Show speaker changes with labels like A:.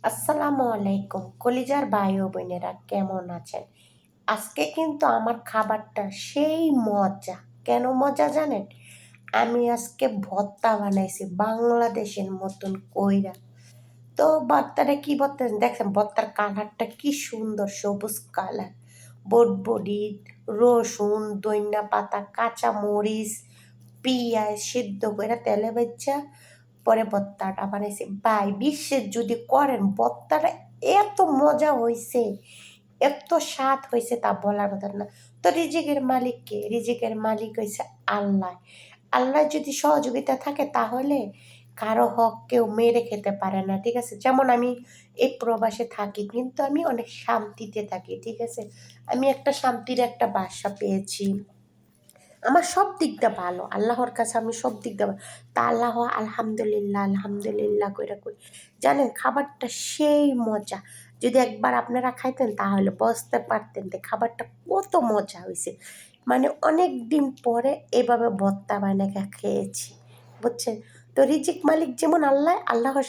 A: আসসালামু আলাইকুম কলিজার ভাই ও বোনেরা, কেমন আছেন? আজকে কিন্তু আমার খাবারটা সেই মজা। কেন মজা জানেন? আমি আজকে ভর্তা বানাইছি বাংলাদেশের মতন কইরা। তো ভর্তাটা কি ভর্তা দেখেন, ভর্তার কালারটা কি সুন্দর, সবুজ কালার। বটবডি, রসুন, ধইন্যা পাতা, কাঁচা মরিচ, পিঁয়াজ সিদ্ধ করে তেলে ভেজা পরে ভর্তাটা বানাইছি। ভাই বিশ্বের যদি করেন ভর্তাটা এত মজা হয়েছে, এত স্বাদ হয়েছে তা বলার কথা না। তো রিজিকের মালিক কে? রিজিকের মালিক হয়েছে আল্লাহ। আল্লাহ যদি সহযোগিতা থাকে তাহলে কারো হক কেউ মেরে খেতে পারে না, ঠিক আছে? যেমন আমি এই প্রবাসে থাকি কিন্তু আমি অনেক শান্তিতে থাকি, ঠিক আছে? আমি একটা শান্তির একটা বাসা পেয়েছি। আমার সব দিক দিয়ে ভালো, আল্লাহর কাছে আমি সব দিক দিয়ে ভালো। তা আল্লাহ আলহামদুলিল্লাহ আলহামদুলিল্লাহ কইরা কই। জানেন খাবারটা সেই মজা। যদি একবার আপনারা খাইতেন তাহলে বুঝতে পারতেন যে খাবারটা কত মজা হয়েছে। মানে অনেক দিন পরে এভাবে ভর্তা বানায় খেয়েছি, বুঝছেন? তো রিজিক মালিক যেমন আল্লাহ, আল্লাহর